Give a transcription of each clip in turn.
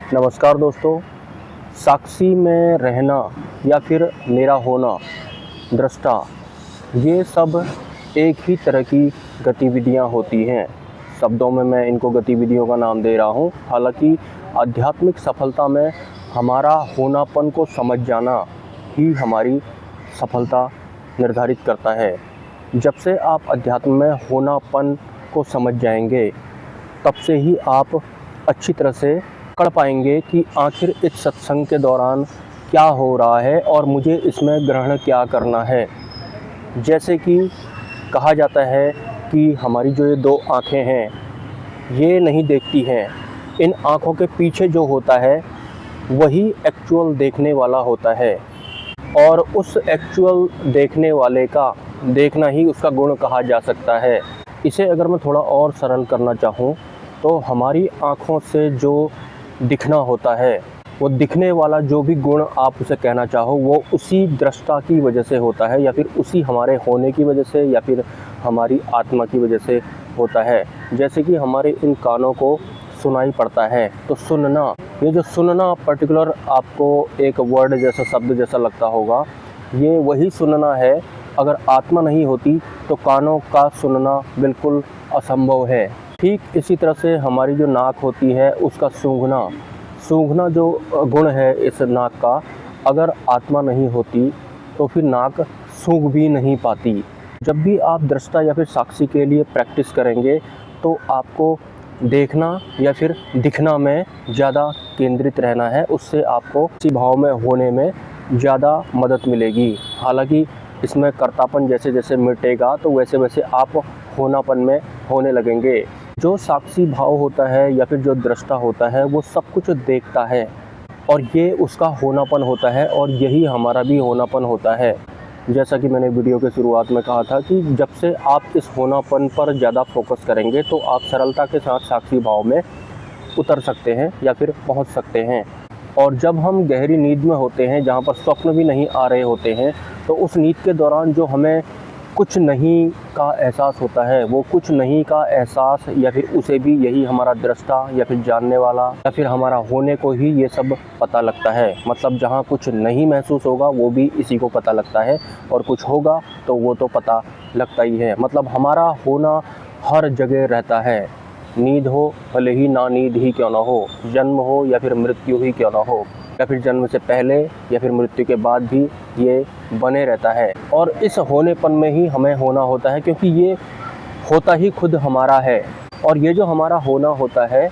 नमस्कार दोस्तों। साक्षी में रहना या फिर मेरा होना, दृष्टा, ये सब एक ही तरह की गतिविधियां होती हैं। शब्दों में मैं इनको गतिविधियों का नाम दे रहा हूं। हालांकि आध्यात्मिक सफलता में हमारा होनापन को समझ जाना ही हमारी सफलता निर्धारित करता है। जब से आप अध्यात्म में होनापन को समझ जाएंगे, तब से ही आप अच्छी तरह से पकड़ पाएंगे कि आखिर इस सत्संग के दौरान क्या हो रहा है और मुझे इसमें ग्रहण क्या करना है। जैसे कि कहा जाता है कि हमारी जो ये दो आँखें हैं, ये नहीं देखती हैं। इन आँखों के पीछे जो होता है वही एक्चुअल देखने वाला होता है, और उस एक्चुअल देखने वाले का देखना ही उसका गुण कहा जा सकता है। इसे अगर मैं थोड़ा और सरल करना चाहूँ तो हमारी आँखों से जो दिखना होता है, वो दिखने वाला जो भी गुण आप उसे कहना चाहो, वो उसी दृष्टा की वजह से होता है, या फिर उसी हमारे होने की वजह से, या फिर हमारी आत्मा की वजह से होता है। जैसे कि हमारे इन कानों को सुनाई पड़ता है, तो सुनना, ये जो सुनना पर्टिकुलर आपको एक वर्ड जैसा, शब्द जैसा लगता होगा, ये वही सुनना है। अगर आत्मा नहीं होती तो कानों का सुनना बिल्कुल असंभव है। ठीक इसी तरह से हमारी जो नाक होती है, उसका सूंघना जो गुण है इस नाक का, अगर आत्मा नहीं होती तो फिर नाक सूंघ भी नहीं पाती। जब भी आप दृष्टा या फिर साक्षी के लिए प्रैक्टिस करेंगे तो आपको देखना या फिर दिखना में ज़्यादा केंद्रित रहना है। उससे आपको इसी भाव में होने में ज़्यादा मदद मिलेगी। हालांकि इसमें कर्तापन जैसे जैसे मिटेगा तो वैसे वैसे आप होनापन में होने लगेंगे। जो साक्षी भाव होता है या फिर जो दृष्टा होता है, वो सब कुछ देखता है और ये उसका होनापन होता है, और यही हमारा भी होनापन होता है। जैसा कि मैंने वीडियो के शुरुआत में कहा था कि जब से आप इस होनापन पर ज़्यादा फोकस करेंगे तो आप सरलता के साथ साक्षी भाव में उतर सकते हैं या फिर पहुंच सकते हैं। और जब हम गहरी नींद में होते हैं, जहां पर स्वप्न भी नहीं आ रहे होते हैं, तो उस नींद के दौरान जो हमें कुछ नहीं का एहसास होता है, वो कुछ नहीं का एहसास या फिर उसे भी यही हमारा दृष्टा या फिर जानने वाला या फिर हमारा होने को ही ये सब पता लगता है। मतलब जहाँ कुछ नहीं महसूस होगा वो भी इसी को पता लगता है, और कुछ होगा तो वो तो पता लगता ही है। मतलब हमारा होना हर जगह रहता है। नींद हो भले ही ना नींद ही क्यों ना हो, जन्म हो या फिर मृत्यु ही क्यों ना हो, या फिर जन्म से पहले या फिर मृत्यु के बाद भी ये बने रहता है। और इस होनेपन में ही हमें होना होता है, क्योंकि ये होता ही खुद हमारा है। और ये जो हमारा होना होता है,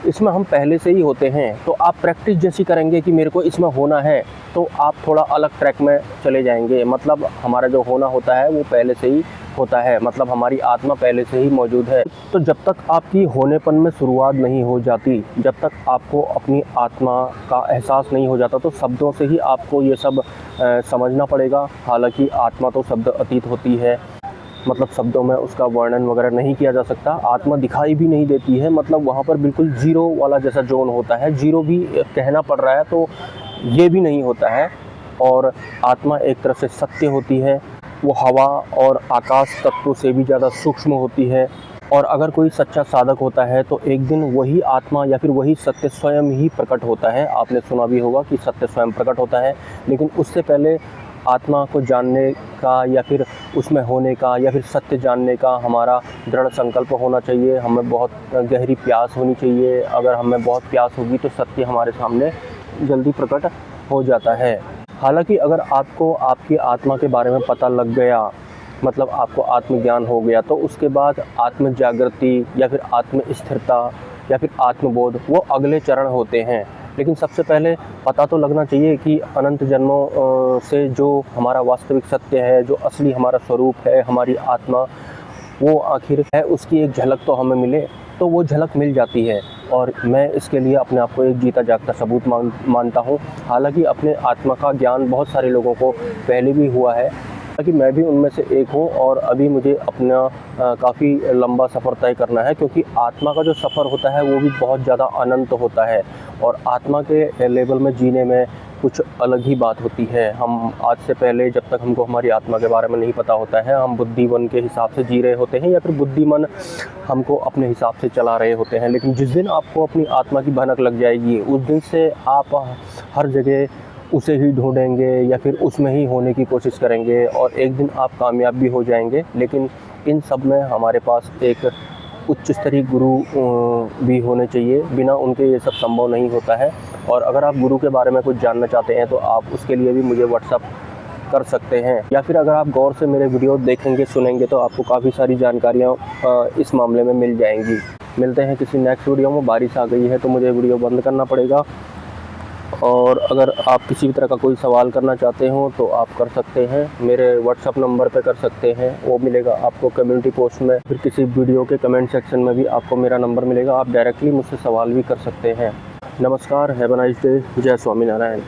इसमें हम पहले से ही होते हैं। तो आप प्रैक्टिस जैसी करेंगे कि मेरे को इसमें होना है, तो आप थोड़ा अलग ट्रैक में चले जाएंगे। मतलब हमारा जो होना होता है वो पहले से ही होता है, मतलब हमारी आत्मा पहले से ही मौजूद है। तो जब तक आपकी होनेपन में शुरुआत नहीं हो जाती, जब तक आपको अपनी आत्मा का एहसास नहीं हो जाता, तो शब्दों से ही आपको ये सब समझना पड़ेगा। हालांकि आत्मा तो शब्द अतीत होती है, मतलब शब्दों में उसका वर्णन वगैरह नहीं किया जा सकता। आत्मा दिखाई भी नहीं देती है, मतलब वहाँ पर बिल्कुल जीरो वाला जैसा जोन होता है, जीरो भी कहना पड़ रहा है तो ये भी नहीं होता है। और आत्मा एक तरह से सत्य होती है, वो हवा और आकाश तत्वों से भी ज़्यादा सूक्ष्म होती है। और अगर कोई सच्चा साधक होता है तो एक दिन वही आत्मा या फिर वही सत्य स्वयं ही प्रकट होता है। आपने सुना भी होगा कि सत्य स्वयं प्रकट होता है, लेकिन उससे पहले आत्मा को जानने का या फिर उसमें होने का या फिर सत्य जानने का हमारा दृढ़ संकल्प होना चाहिए। हमें बहुत गहरी प्यास होनी चाहिए। अगर हमें बहुत प्यास होगी तो सत्य हमारे सामने जल्दी प्रकट हो जाता है। हालांकि अगर आपको आपकी आत्मा के बारे में पता लग गया, मतलब आपको आत्मज्ञान हो गया, तो उसके बाद आत्म जागृति या फिर आत्म स्थिरता या फिर आत्मबोध, वो अगले चरण होते हैं। लेकिन सबसे पहले पता तो लगना चाहिए कि अनंत जन्मों से जो हमारा वास्तविक सत्य है, जो असली हमारा स्वरूप है, हमारी आत्मा, वो आखिर है, उसकी एक झलक तो हमें मिले। तो वो झलक मिल जाती है, और मैं इसके लिए अपने आप को एक जीता जागता सबूत मानता हूँ। हालांकि अपने आत्मा का ज्ञान बहुत सारे लोगों को पहले भी हुआ है, कि मैं भी उनमें से एक हूँ। और अभी मुझे अपना काफ़ी लंबा सफ़र तय करना है, क्योंकि आत्मा का जो सफ़र होता है वो भी बहुत ज़्यादा अनंत होता है। और आत्मा के लेवल में जीने में कुछ अलग ही बात होती है। हम आज से पहले जब तक हमको हमारी आत्मा के बारे में नहीं पता होता है, हम बुद्धिमन के हिसाब से जी रहे होते हैं या फिर बुद्धिमन हमको अपने हिसाब से चला रहे होते हैं। लेकिन जिस दिन आपको अपनी आत्मा की भनक लग जाएगी, उस दिन से आप हर जगह उसे ही ढूंढेंगे या फिर उसमें ही होने की कोशिश करेंगे और एक दिन आप कामयाब भी हो जाएंगे। लेकिन इन सब में हमारे पास एक उच्च स्तरीय गुरु भी होने चाहिए, बिना उनके ये सब संभव नहीं होता है। और अगर आप गुरु के बारे में कुछ जानना चाहते हैं तो आप उसके लिए भी मुझे व्हाट्सअप कर सकते हैं, या फिर अगर आप गौर से मेरे वीडियो देखेंगे सुनेंगे तो आपको काफ़ी सारी जानकारियाँ इस मामले में मिल जाएंगी। मिलते हैं किसी नेक्स्ट वीडियो में। बारिश आ गई है तो मुझे वीडियो बंद करना पड़ेगा। और अगर आप किसी भी तरह का कोई सवाल करना चाहते हो तो आप कर सकते हैं, मेरे व्हाट्सअप नंबर पे कर सकते हैं, वो मिलेगा आपको कम्युनिटी पोस्ट में, फिर किसी वीडियो के कमेंट सेक्शन में भी आपको मेरा नंबर मिलेगा। आप डायरेक्टली मुझसे सवाल भी कर सकते हैं। नमस्कार, हैव अ नाइस डे। जय स्वामीनारायण।